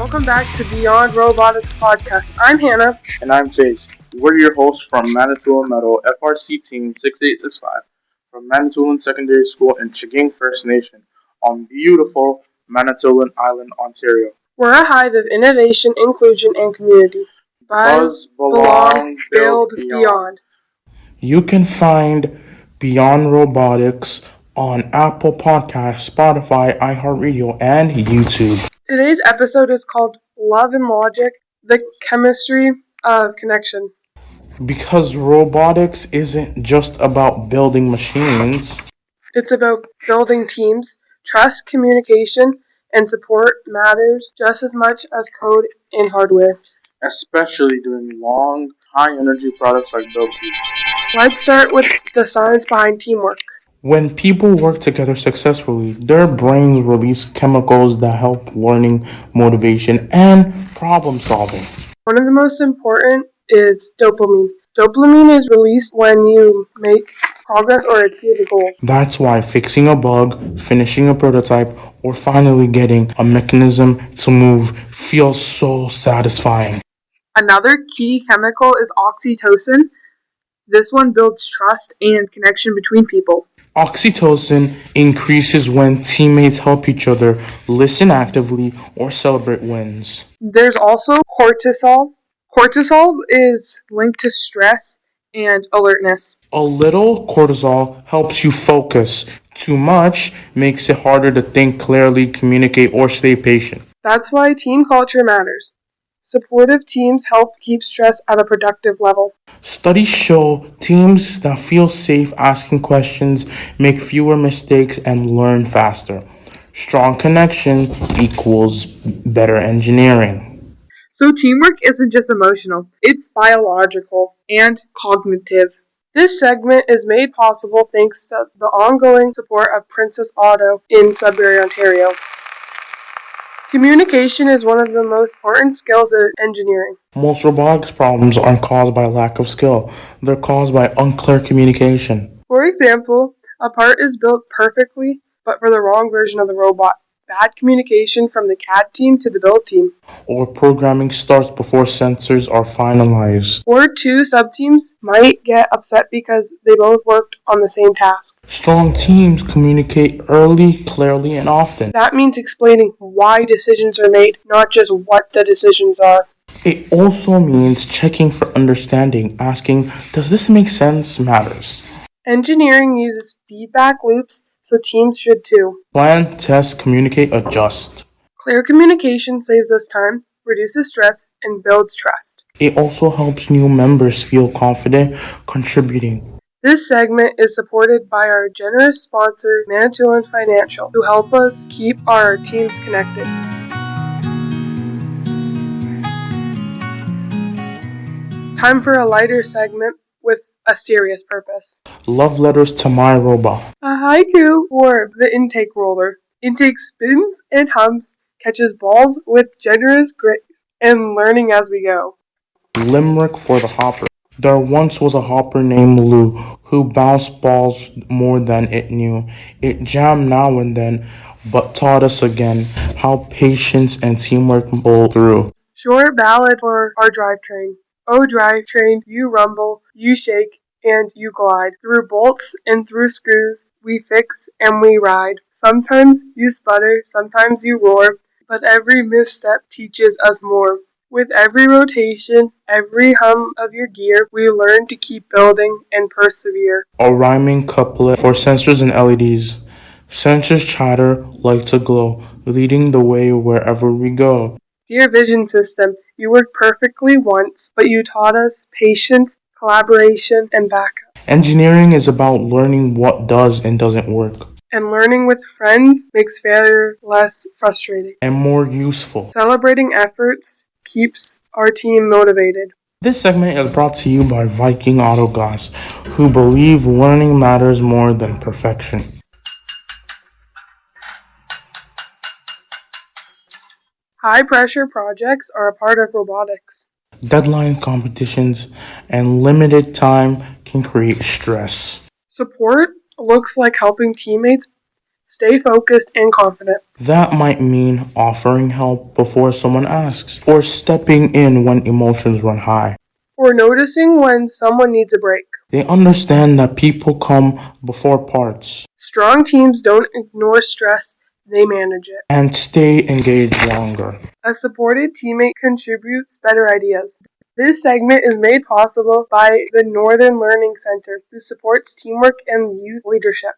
Welcome back to BEEyond Robotics podcast. I'm Hannah. And I'm Faiz. We're your hosts from Manitoulin Metal, FRC Team 6865, from Manitoulin Secondary School in Chaging First Nation, on beautiful Manitoulin Island, Ontario. We're a hive of innovation, inclusion, and community. Buzz, belong, build, beyond. You can find BEEyond Robotics on Apple Podcasts, Spotify, iHeartRadio, and YouTube. Today's episode is called Love and Logic, the Chemistry of Connection. Because robotics isn't just about building machines. It's about building teams. Trust, communication, and support matters just as much as code and hardware. Especially doing long, high-energy products like build teams. Let's start with the science behind teamwork. When people work together successfully, their brains release chemicals that help learning, motivation, and problem solving. One of the most important is dopamine. Dopamine is released when you make progress or achieve a goal. That's why fixing a bug, finishing a prototype, or finally getting a mechanism to move feels so satisfying. Another key chemical is oxytocin. This one builds trust and connection between people. Oxytocin increases when teammates help each other, listen actively, or celebrate wins. There's also cortisol. Cortisol is linked to stress and alertness. A little cortisol helps you focus. Too much makes it harder to think clearly, communicate, or stay patient. That's why team culture matters. Supportive teams help keep stress at a productive level. Studies show teams that feel safe asking questions make fewer mistakes and learn faster. Strong connection equals better engineering. So teamwork isn't just emotional, it's biological and cognitive. This segment is made possible thanks to the ongoing support of Princess Auto in Sudbury, Ontario. Communication is one of the most important skills in engineering. Most robotics problems aren't caused by lack of skill. They're caused by unclear communication. For example, a part is built perfectly, but for the wrong version of the robot. Bad communication from the CAD team to the build team. Or programming starts before sensors are finalized. Or two sub-teams might get upset because they both worked on the same task. Strong teams communicate early, clearly, and often. That means explaining why decisions are made, not just what the decisions are. It also means checking for understanding, asking, does this make sense, matters. Engineering uses feedback loops, so teams should too. Plan, test, communicate, adjust. Clear communication saves us time, reduces stress, and builds trust. It also helps new members feel confident contributing. This segment is supported by our generous sponsor, Manitoulin Financial, who help us keep our teams connected. Time for a lighter segment with a serious purpose. Love letters to my robot. A haiku for the intake roller. Intake spins and hums, catches balls with generous grace, and learning as we go. Limerick for the hopper. There once was a hopper named Lou who bounced balls more than it knew. It jammed now and then, but taught us again how patience and teamwork pull through. Short ballad for our drivetrain. Oh drivetrain, you rumble, you shake, and you glide. Through bolts and through screws, we fix and we ride. Sometimes you sputter, sometimes you roar, but every misstep teaches us more. With every rotation, every hum of your gear, we learn to keep building and persevere. A rhyming couplet for sensors and LEDs. Sensors chatter, lights aglow, leading the way wherever we go. Dear Vision System, you worked perfectly once, but you taught us patience, collaboration, and backup. Engineering is about learning what does and doesn't work. And learning with friends makes failure less frustrating. And more useful. Celebrating efforts keeps our team motivated. This segment is brought to you by Viking Autoglass, who believe learning matters more than perfection. High-pressure projects are a part of robotics. Deadline competitions and limited time can create stress. Support looks like helping teammates Stay focused and confident. That might mean offering help before someone asks, or stepping in when emotions run high. Or noticing when someone needs a break. They understand that people come before parts Strong teams don't ignore stress, they manage it. and stay engaged longer. A supported teammate contributes better ideas. This segment is made possible by the Northern Learning Center, who supports teamwork and youth leadership.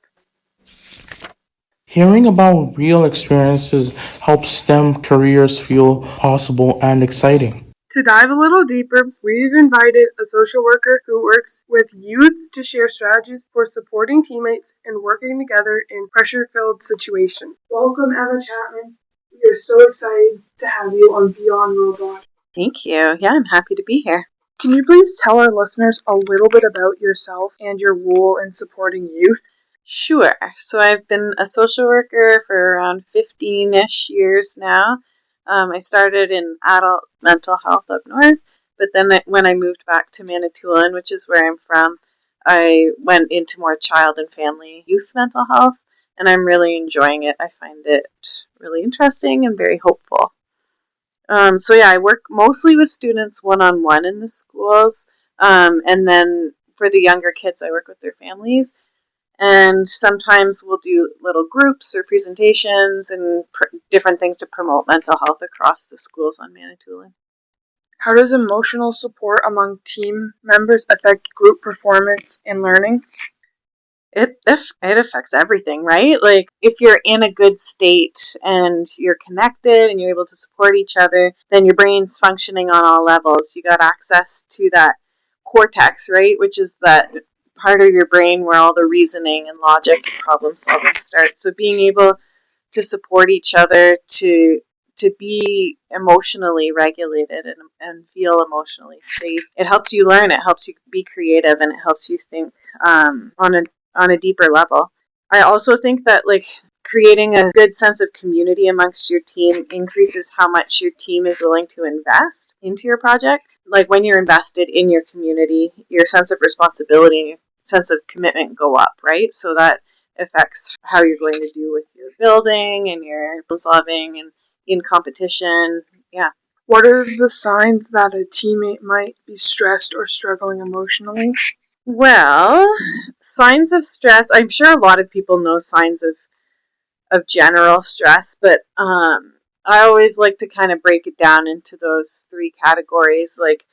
Hearing about real experiences helps STEM careers feel possible and exciting. To dive a little deeper, we've invited a social worker who works with youth to share strategies for supporting teammates and working together in pressure-filled situations. Welcome, Emma Chapman. We are so excited to have you on BEEyond Robotics. Thank you. Yeah, I'm happy to be here. Can you please tell our listeners a little bit about yourself and your role in supporting youth? Sure. So I've been a social worker for around 15-ish years now. I started in adult mental health up north, but then when I moved back to Manitoulin, which is where I'm from, I went into more child and family youth mental health, and I'm really enjoying it. I find it really interesting and very hopeful. I work mostly with students one-on-one in the schools, and then for the younger kids, I work with their families. And sometimes we'll do little groups or presentations and different things to promote mental health across the schools on Manitoulin. How does emotional support among team members affect group performance and learning? It affects everything, right? Like, if you're in a good state and you're connected and you're able to support each other, then your brain's functioning on all levels. You got access to that cortex, right? Which is that part of your brain where all the reasoning and logic and problem solving starts. So being able to support each other to be emotionally regulated and feel emotionally safe, it helps you learn, it helps you be creative, and it helps you think on a deeper level. I also think that creating a good sense of community amongst your team increases how much your team is willing to invest into your project. Like, when you're invested in your community, your sense of responsibility and your sense of commitment go up, right? So that affects how you're going to do with your building and your problem solving and in competition. Yeah. What are the signs that a teammate might be stressed or struggling emotionally? Well, signs of stress, I'm sure a lot of people know signs of general stress, but I always like to kind of break it down into those three categories, like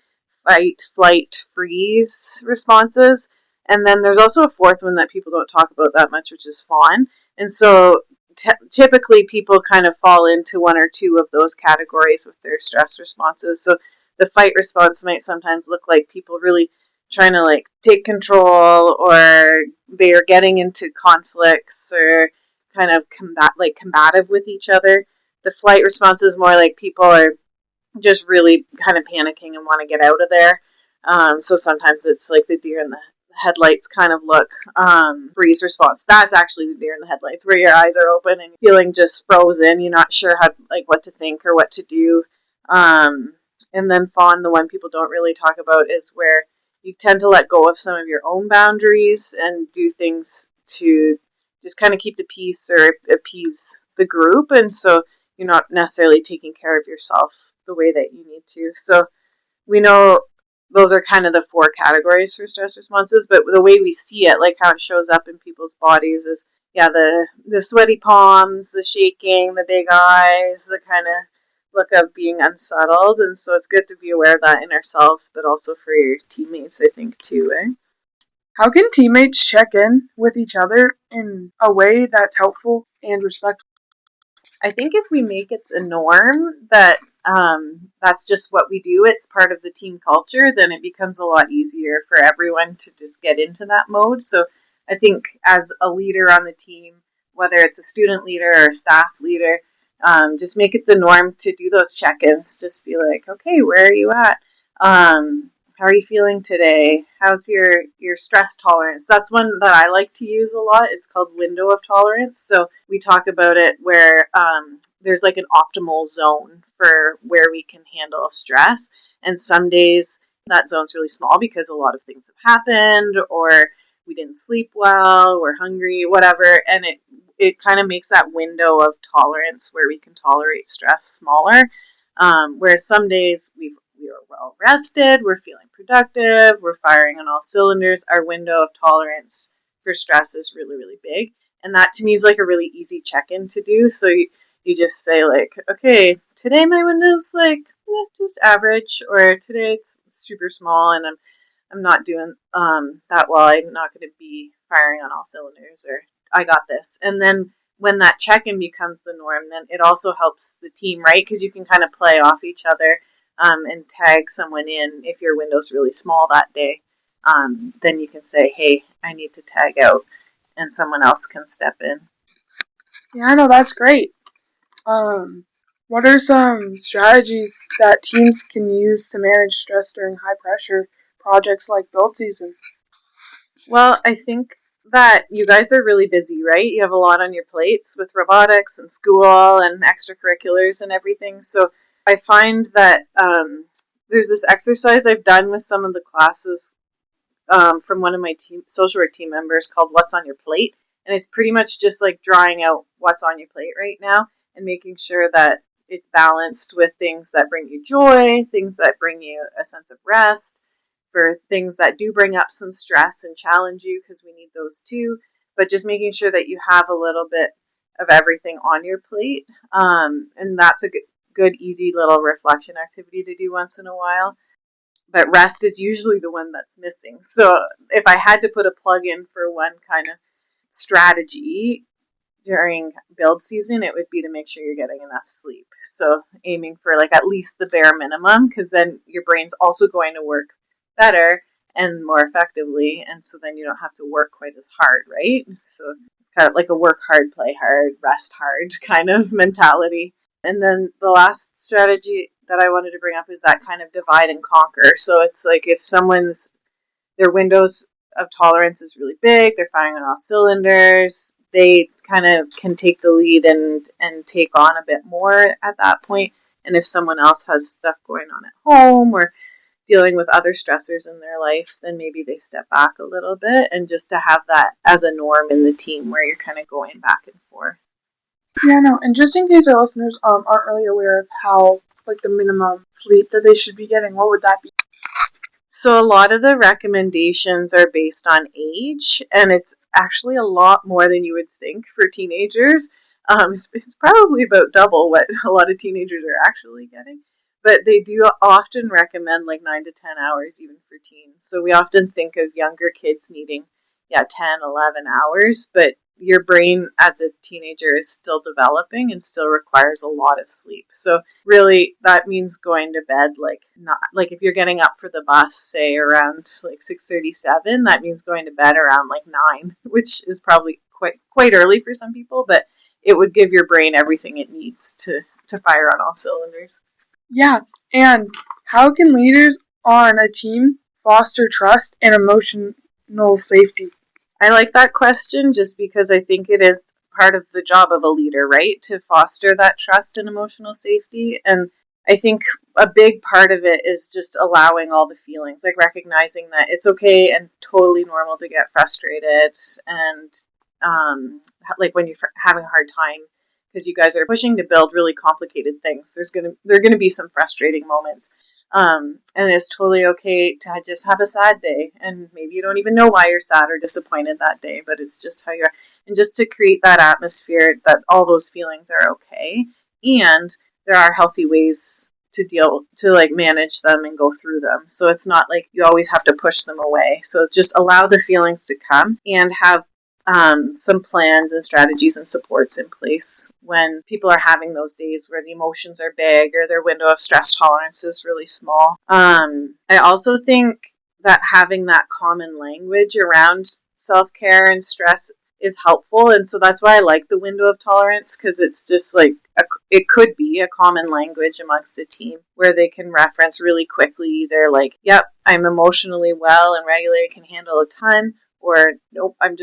fight, flight, freeze responses. And then there's also a fourth one that people don't talk about that much, which is fawn. And so typically people kind of fall into one or two of those categories with their stress responses. So the fight response might sometimes look like people really trying to take control, or they are getting into conflicts, or kind of combative with each other. The flight response is more like people are just really kind of panicking and want to get out of there. So sometimes it's like the deer in the headlights kind of look. Freeze response, that's actually the deer in the headlights, where your eyes are open and feeling just frozen. You're not sure how what to think or what to do. And then fawn, the one people don't really talk about, is where you tend to let go of some of your own boundaries and do things to just kind of keep the peace or appease the group. And so you're not necessarily taking care of yourself the way that you need to. So we know those are kind of the four categories for stress responses, but the way we see it, like how it shows up in people's bodies, is the sweaty palms, the shaking, the big eyes, the kind of look of being unsettled. And so it's good to be aware of that in ourselves, but also for your teammates, I think, too. How can teammates check in with each other in a way that's helpful and respectful? I think if we make it the norm that that's just what we do, it's part of the team culture, then it becomes a lot easier for everyone to just get into that mode. So I think as a leader on the team, whether it's a student leader or a staff leader, just make it the norm to do those check-ins. Just be like, okay, where are you at? How are you feeling today? How's your stress tolerance? That's one that I like to use a lot. It's called window of tolerance. So we talk about it where there's like an optimal zone for where we can handle stress. And some days that zone's really small because a lot of things have happened, or we didn't sleep well, we're hungry, whatever. And it kind of makes that window of tolerance where we can tolerate stress smaller. Whereas some days we are well rested, we're feeling productive, we're firing on all cylinders. Our window of tolerance for stress is really, really big. And that to me is like a really easy check-in to do. So you just say like, okay, today my window's like just average, or today it's super small and I'm not doing that well. I'm not going to be firing on all cylinders, or I got this. And then when that check-in becomes the norm, then it also helps the team, right? Because you can kind of play off each other and tag someone in if your window's really small that day. Then you can say, hey, I need to tag out, and someone else can step in. Yeah, I know, that's great. What are some strategies that teams can use to manage stress during high pressure projects like build season? Well, I think that you guys are really busy, right? You have a lot on your plates with robotics and school and extracurriculars and everything. So I find that there's this exercise I've done with some of the classes from one of my social work team members called What's on Your Plate. And it's pretty much just like drawing out what's on your plate right now and making sure that it's balanced with things that bring you joy, things that bring you a sense of rest, for things that do bring up some stress and challenge you, because we need those too, but just making sure that you have a little bit of everything on your plate. And that's a good, easy little reflection activity to do once in a while. But rest is usually the one that's missing. So if I had to put a plug in for one kind of strategy during build season, it would be to make sure you're getting enough sleep. So aiming for like at least the bare minimum, because then your brain's also going to work better and more effectively, and so then you don't have to work quite as hard, right? So it's kind of like a work hard, play hard, rest hard kind of mentality. And then the last strategy that I wanted to bring up is that kind of divide and conquer. So it's like if their windows of tolerance is really big, they're firing on all cylinders, they kind of can take the lead and take on a bit more at that point. And if someone else has stuff going on at home or dealing with other stressors in their life, then maybe they step back a little bit, and just to have that as a norm in the team where you're kind of going back and forth. Yeah, no, and just in case our listeners aren't really aware of how, like, the minimum sleep that they should be getting, what would that be? So a lot of the recommendations are based on age, and it's actually a lot more than you would think for teenagers. It's probably about double what a lot of teenagers are actually getting. But they do often recommend like 9 to 10 hours even for teens. So we often think of younger kids needing, 10, 11 hours. But your brain as a teenager is still developing and still requires a lot of sleep. So really that means going to bed not like if you're getting up for the bus, say around like 6:37, that means going to bed around like 9, which is probably quite early for some people, but it would give your brain everything it needs to fire on all cylinders. Yeah, and how can leaders on a team foster trust and emotional safety? I like that question just because I think it is part of the job of a leader, right? To foster that trust and emotional safety. And I think a big part of it is just allowing all the feelings, like recognizing that it's okay and totally normal to get frustrated and like when you're having a hard time because you guys are pushing to build really complicated things. There are gonna be some frustrating moments. And it's totally okay to just have a sad day, and maybe you don't even know why you're sad or disappointed that day, but it's just how you are. And just to create that atmosphere that all those feelings are okay, and there are healthy ways to like manage them and go through them. So it's not like you always have to push them away. So just allow the feelings to come and have some plans and strategies and supports in place when people are having those days where the emotions are big or their window of stress tolerance is really small. I also think that having that common language around self-care and stress is helpful, and so that's why I like the window of tolerance, because it's just like it could be a common language amongst a team where they can reference really quickly. They're like, yep, I'm emotionally well and regulated, can handle a ton, or nope, I'm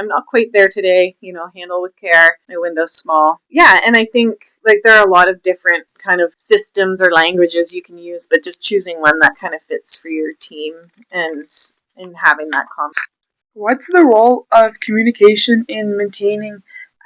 not quite there today, handle with care, my window's small. Yeah, and I think like there are a lot of different kind of systems or languages you can use, but just choosing one that kind of fits for your team and having that conversation. What's the role of communication in maintaining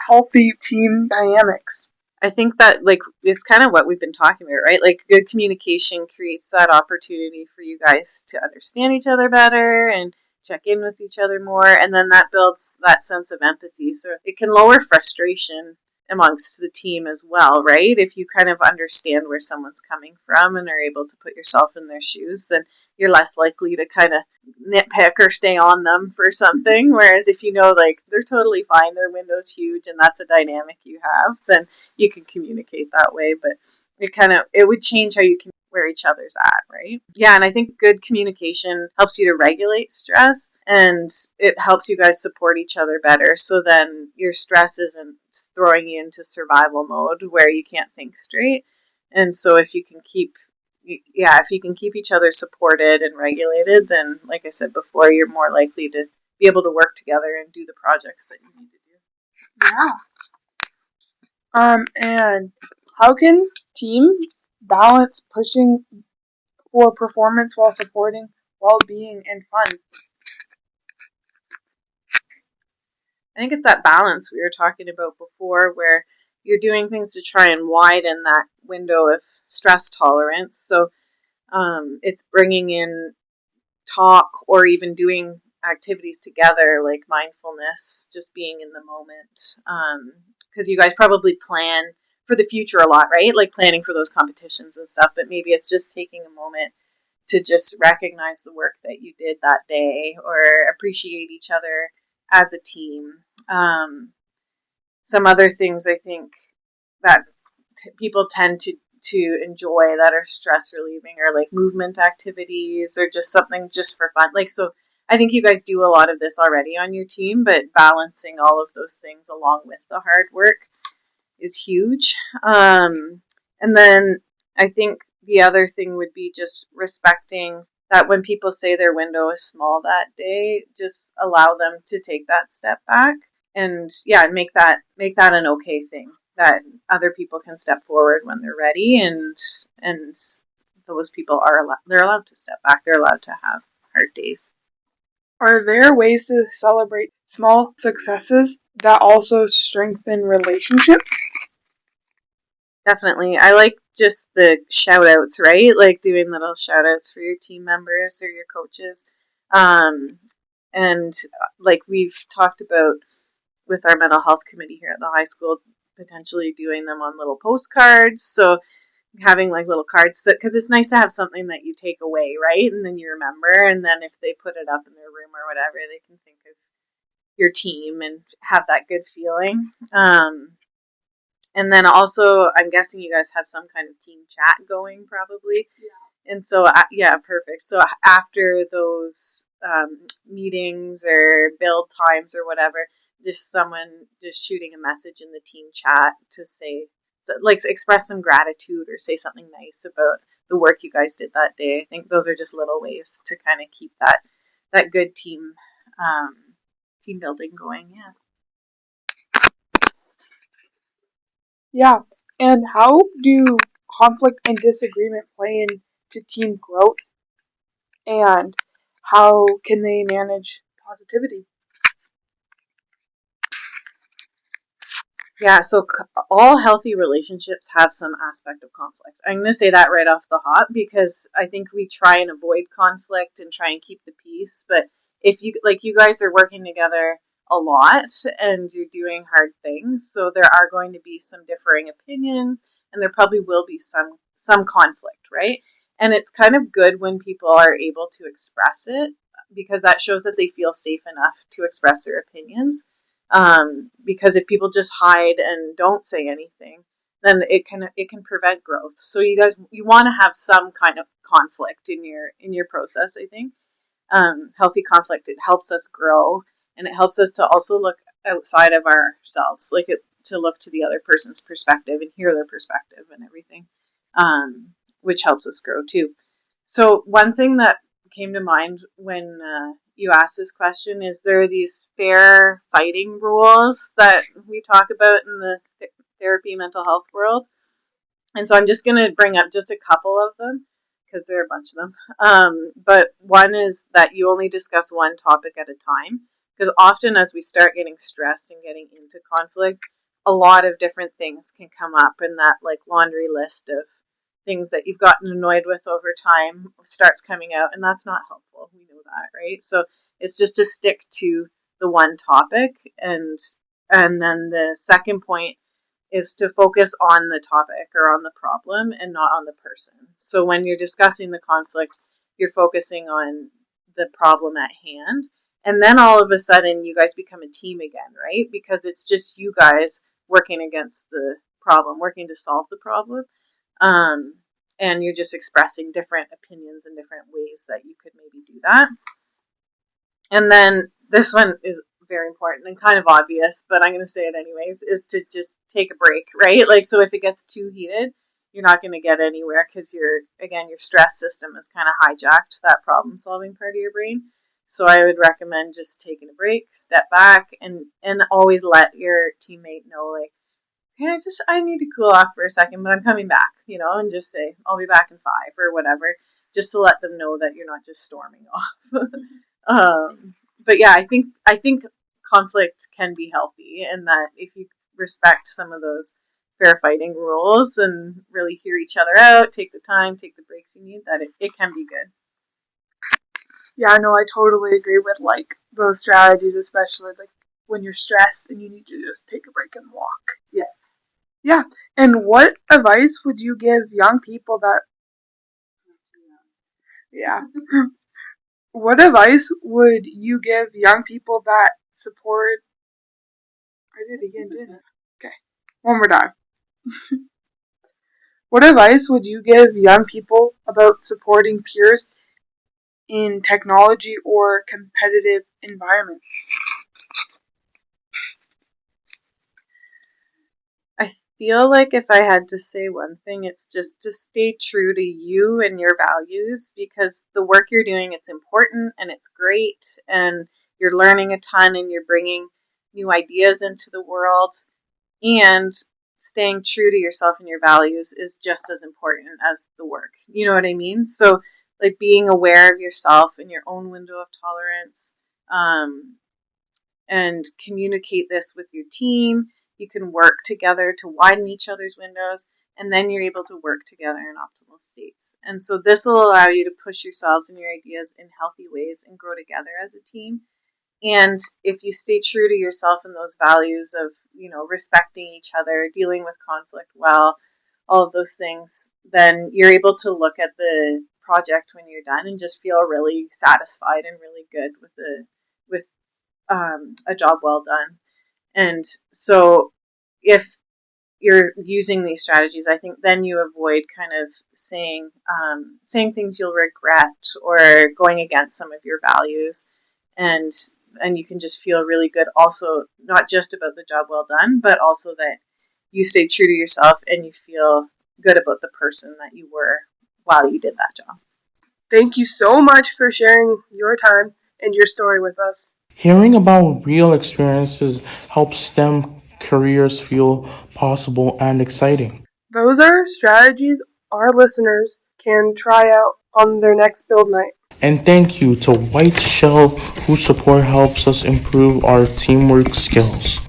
healthy team dynamics. I think that, like, it's kind of what we've been talking about, right? Like, good communication creates that opportunity for you guys to understand each other better and check in with each other more, and then that builds that sense of empathy. So it can lower frustration amongst the team as well, right? If you kind of understand where someone's coming from and are able to put yourself in their shoes, then you're less likely to kind of nitpick or stay on them for something. Whereas if you know, like, they're totally fine, their window's huge and that's a dynamic you have, then you can communicate that way. But it would change how you can where each other's at, right? Yeah, and I think good communication helps you to regulate stress, and it helps you guys support each other better. So then your stress isn't throwing you into survival mode where you can't think straight. And so if you can keep each other supported and regulated, then, like I said before, you're more likely to be able to work together and do the projects that you need to do. Yeah. And how can teams balance pushing for performance while supporting well-being and fun? I think it's that balance we were talking about before, where you're doing things to try and widen that window of stress tolerance. So it's bringing in talk or even doing activities together, like mindfulness, just being in the moment. Because you guys probably plan for the future a lot, right? Like planning for those competitions and stuff, but maybe it's just taking a moment to just recognize the work that you did that day or appreciate each other as a team. Some other things I think that people tend to enjoy that are stress relieving are like movement activities or just something just for fun. Like, so I think you guys do a lot of this already on your team, but balancing all of those things along with the hard work is huge. And then I think the other thing would be just respecting that when people say their window is small that day, just allow them to take that step back and make that an okay thing, that other people can step forward when they're ready, and those people they're allowed to step back. They're allowed to have hard days. Are there ways to celebrate small successes that also strengthen relationships? Definitely. I like just the shout outs, right? Like doing little shout outs for your team members or your coaches. And like we've talked about with our mental health committee here at the high school, potentially doing them on little postcards. So having like little cards because it's nice to have something that you take away, right? And then you remember, and then if they put it up in their room or whatever, they can think of your team and have that good feeling. And then also, I'm guessing you guys have some kind of team chat going, probably. Yeah. And so, perfect. So after those meetings or build times or whatever, just someone just shooting a message in the team chat to say, like, express some gratitude or say something nice about the work you guys did that day. I think those are just little ways to kind of keep that good team building going. Yeah. Yeah, and how do conflict and disagreement play into team growth? And how can they manage positivity? Yeah, so all healthy relationships have some aspect of conflict. I'm going to say that right off the hop because I think we try and avoid conflict and try and keep the peace. But if you guys are working together a lot and you're doing hard things, so there are going to be some differing opinions and there probably will be some conflict, right? And it's kind of good when people are able to express it because that shows that they feel safe enough to express their opinions. Because if people just hide and don't say anything, then it can prevent growth. So you want to have some kind of conflict in your process. I think healthy conflict, it helps us grow, and it helps us to also look outside of ourselves, to look to the other person's perspective and hear their perspective and everything, which helps us grow too. So one thing that came to mind when you asked this question is there are these fair fighting rules that we talk about in the therapy mental health world. And so I'm just going to bring up just a couple of them because there are a bunch of them. But one is that you only discuss one topic at a time, because often as we start getting stressed and getting into conflict, a lot of different things can come up, and that like laundry list of things that you've gotten annoyed with over time starts coming out, and that's not helpful. We know that, right? So it's just to stick to the one topic, and then the second point is to focus on the topic or on the problem and not on the person. So when you're discussing the conflict, you're focusing on the problem at hand. And then all of a sudden you guys become a team again, right? Because it's just you guys working against the problem, working to solve the problem. And you're just expressing different opinions and different ways that you could maybe do that. And then this one is very important and kind of obvious, but I'm going to say it anyways, is to just take a break, right? Like, so if it gets too heated, you're not going to get anywhere because your stress system has kind of hijacked that problem solving part of your brain. So I would recommend just taking a break, step back, and always let your teammate know, like, hey, I need to cool off for a second, but I'm coming back, and just say, I'll be back in 5 or whatever, just to let them know that you're not just storming off. But yeah, I think conflict can be healthy, and that if you respect some of those fair fighting rules and really hear each other out, take the time, take the breaks you need, that it can be good. Yeah, no, I totally agree with like those strategies, especially like when you're stressed and you need to just take a break and walk. Yeah. Yeah. And what advice would you give young people that Yeah. What advice would you give young people that support I did it again, didn't I? Okay. One more time. What advice would you give young people about supporting peers in technology or competitive environments? I feel like if I had to say one thing, it's just to stay true to you and your values, because the work you're doing, it's important and it's great, and you're learning a ton and you're bringing new ideas into the world, and staying true to yourself and your values is just as important as the work. You know what I mean? So like being aware of yourself and your own window of tolerance, and communicate this with your team. You can work together to widen each other's windows, and then you're able to work together in optimal states. And so this will allow you to push yourselves and your ideas in healthy ways and grow together as a team. And if you stay true to yourself and those values of, respecting each other, dealing with conflict well, all of those things, then you're able to look at the project when you're done and just feel really satisfied and really good with a job well done. And so if you're using these strategies, I think then you avoid kind of saying things you'll regret or going against some of your values, and you can just feel really good also, not just about the job well done, but also that you stayed true to yourself and you feel good about the person that you were while you did that job. Thank you so much for sharing your time and your story with us. Hearing about real experiences helps STEM careers feel possible and exciting. Those are strategies our listeners can try out on their next build night. And thank you to White Shell, whose support helps us improve our teamwork skills.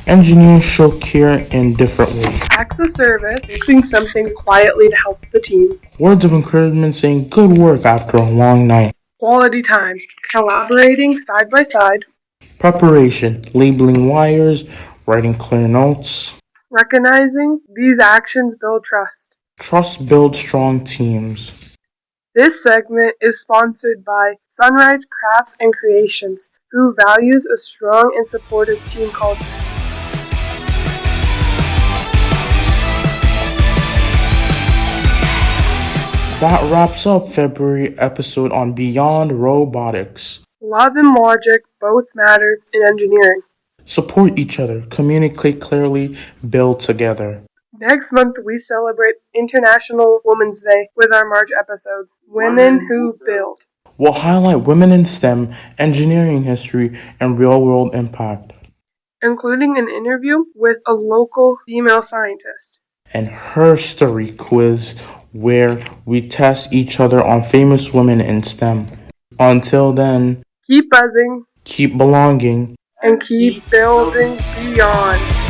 Engineers show care in different ways. Acts of service, fixing something quietly to help the team. Words of encouragement saying good work after a long night. Quality time, collaborating side by side. Preparation, labeling wires, writing clear notes. Recognizing these actions build trust. Trust builds strong teams. This segment is sponsored by Sunrise Crafts and Creations, who values a strong and supportive team culture. That wraps up February episode on BEEyond Robotics. Love and logic both matter in engineering. Support each other, communicate clearly, build together. Next month, we celebrate International Women's Day with our March episode, Women Who Build. We'll highlight women in STEM, engineering history, and real-world impact. Including an interview with a local female scientist. And her story quiz, where we test each other on famous women in STEM. Until then, keep buzzing, keep belonging, and keep building beyond.